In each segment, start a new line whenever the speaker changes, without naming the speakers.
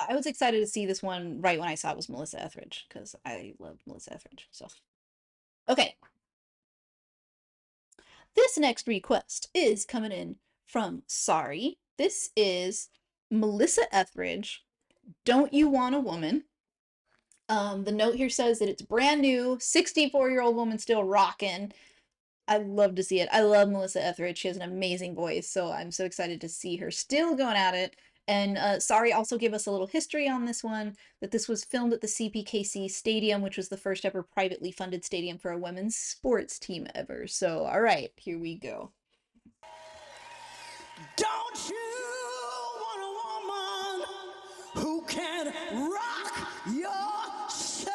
I was excited to see this one right when I saw it was Melissa Etheridge because I love Melissa Etheridge. So, okay. This next request is coming in from Sorry. This is Melissa Etheridge. Don't You Want a Woman? The note here says that it's brand new, 64-year-old woman still rocking. I love to see it. I love Melissa Etheridge. She has an amazing voice, so I'm so excited to see her still going at it. And Sorry also gave us a little history on this one, that this was filmed at the CPKC Stadium, which was the first ever privately funded stadium for a women's sports team ever. So, all right, here we go.
Don't you want a woman who can rock your soul?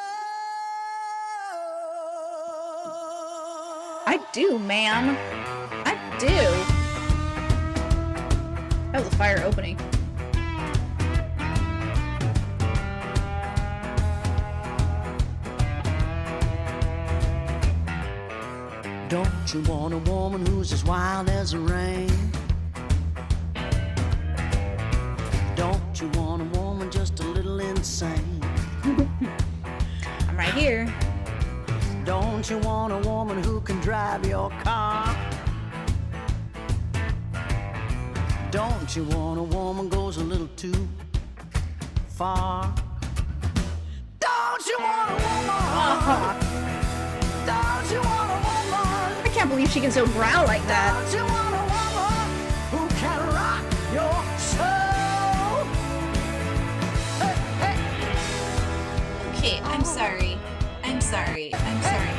I do, ma'am. I do. That was a fire opening.
Don't you want a woman who's as wild as the rain? Don't you want a woman just a little insane?
I'm right here.
Don't you want a woman who can drive your car? Don't you want a woman goes a little too far? Don't you want a woman? Don't you want a woman?
I can't believe she can so growl like that.
Don't you want a woman who can rock your soul? Hey, hey.
Okay, I'm sorry. I'm sorry. I'm sorry.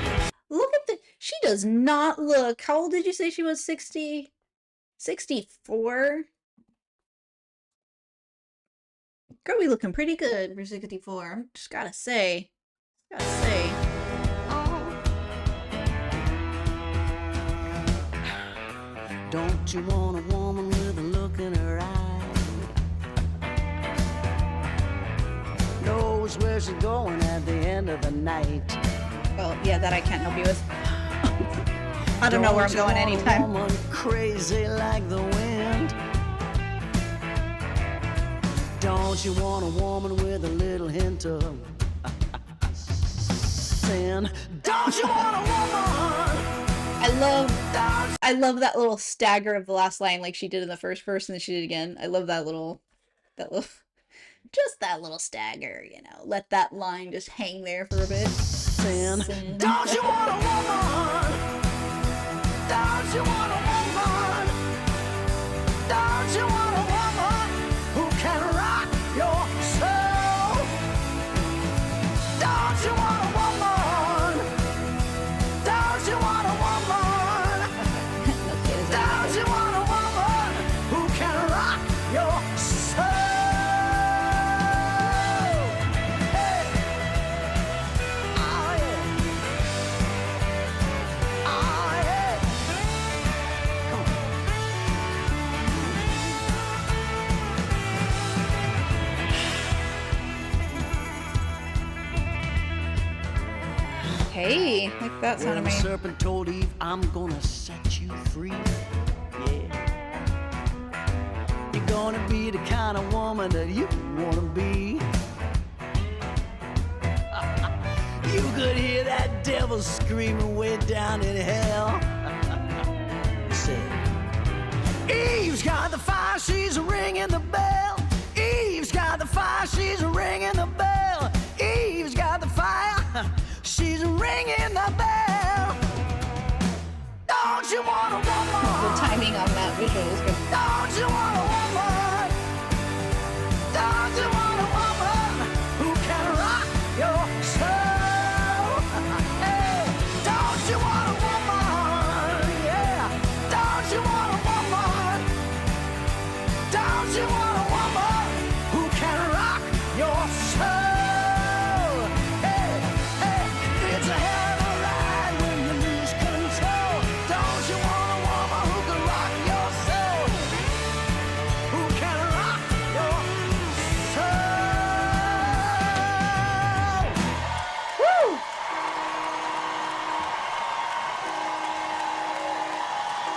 Look at the... She does not look... How old did you say she was? 60? 64? Girl, we looking pretty good for 64. Just gotta say. Gotta say.
Don't you want a woman with a look in her eye? Knows where she's going at the end of the night.
Well, yeah, that I can't help you with. I don't know where I'm going anytime.
A woman crazy like the wind. Don't you want a woman with a little hint of sin? Don't you want a woman?
I love that little stagger of the last line like she did in the first verse and then she did it again. I love that little, just that little stagger, you know. Let that line just hang there for a bit.
Sin. Don't you want a woman? Don't you want a woman? Don't you want a woman who can rock your soul? Don't you want a woman? Don't you want a woman? Don't you want a woman who can rock your soul? Hey. Oh yeah. Oh yeah. Come on.
Hey, like that sound
Well, the
amazing.
serpent told Eve, I'm gonna set you free. Yeah. You're gonna be the kind of woman that you wanna be. You could hear that devil screaming way down in hell. He said, Eve's got the fire, she's ringing the bell. Eve's got the fire, she's ringing the bell. Eve's got the fire, she's ringing the bell. Don't you want a woman?
The timing on that visual is good.
Don't you want a woman? Don't you want a woman who can rock your soul? Hey, don't you want a woman? Yeah. Don't you want a woman? Don't you want a woman who can rock your soul? Hey, hey, it's a hell of a ride when you lose control. Don't you want a woman who can rock your soul? Who can rock your soul?
Woo!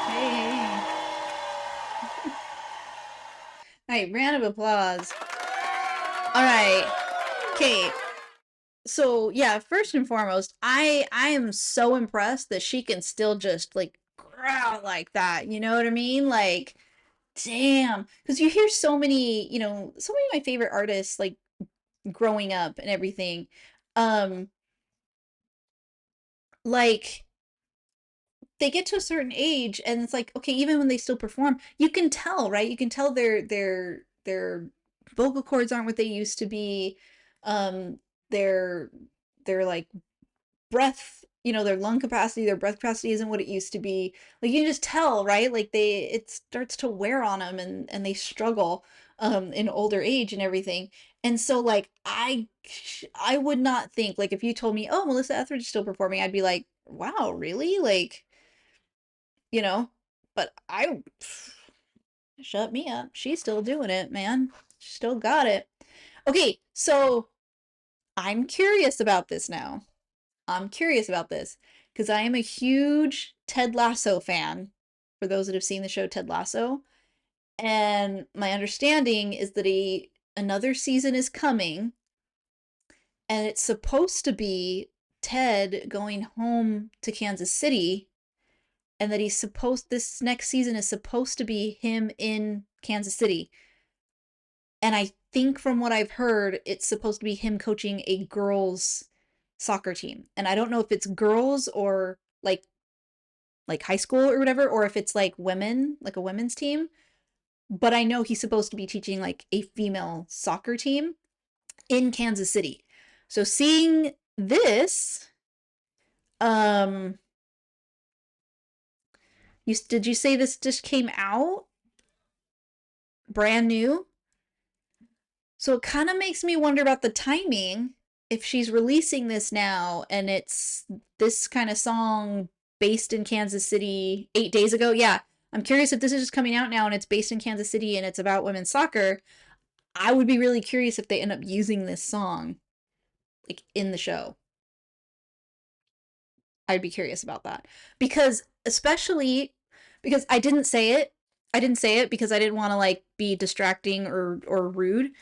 Hey. Hey, round of applause. All right. Okay. So yeah, first and foremost, I am so impressed that she can still just like growl like that. You know what I mean? Like, damn. Because you hear so many, so many of my favorite artists like growing up and everything. Um, like they get to a certain age and it's like, okay, even when they still perform, you can tell, right? You can tell their vocal cords aren't what they used to be. Um, their their like breath, their lung capacity, their breath capacity isn't what it used to be. Like you can just tell, right? Like it starts to wear on them and they struggle in older age and everything. And so like I would not think like if you told me, "Oh, Melissa Etheridge is still performing," I'd be like, "Wow, really?" Like, you know, but I shut me up. She's still doing it, man. She still got it. Okay, so I'm curious about this now. I'm curious about this because I am a huge Ted Lasso fan. For those that have seen the show Ted Lasso, and my understanding is that another season is coming, and it's supposed to be Ted going home to Kansas City, and that this next season is supposed to be him in Kansas City. And I think from what I've heard, it's supposed to be him coaching a girls soccer team. And I don't know if it's girls or like high school or whatever, or if it's like women, like a women's team. But I know he's supposed to be teaching like a female soccer team in Kansas City. So seeing this, um, did you say this just came out brand new? So it kind of makes me wonder about the timing. If she's releasing this now and it's this kind of song based in Kansas City 8 days ago, yeah. I'm curious if this is just coming out now and it's based in Kansas City and it's about women's soccer. I would be really curious if they end up using this song like in the show. I'd be curious about that. Because especially because I didn't say it. I didn't say it because I didn't want to like be distracting or rude.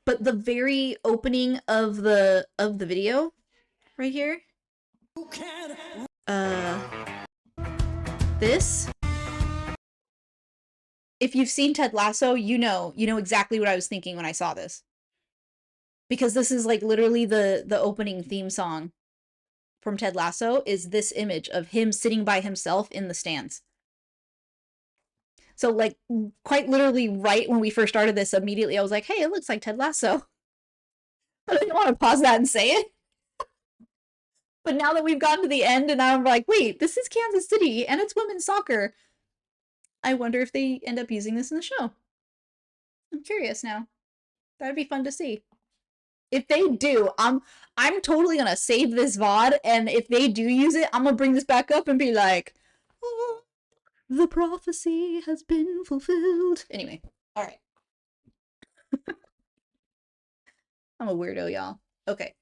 But the very opening of the video right here, uh this, if you've seen Ted Lasso, you know exactly what I was thinking when I saw this. Because this is like literally the opening theme song from Ted Lasso is this image of him sitting by himself in the stands. So like quite literally right when we first started this, immediately I was like, "Hey, it looks like Ted Lasso." But I didn't want to pause that and say it. But now that we've gotten to the end and I'm like, "Wait, this is Kansas City and it's women's soccer." I wonder if they end up using this in the show. I'm curious now. That'd be fun to see. If they do, I'm totally gonna save this VOD, and if they do use it, I'm gonna bring this back up and be like, oh, the prophecy has been fulfilled. Anyway, all right. I'm a weirdo, y'all. Okay.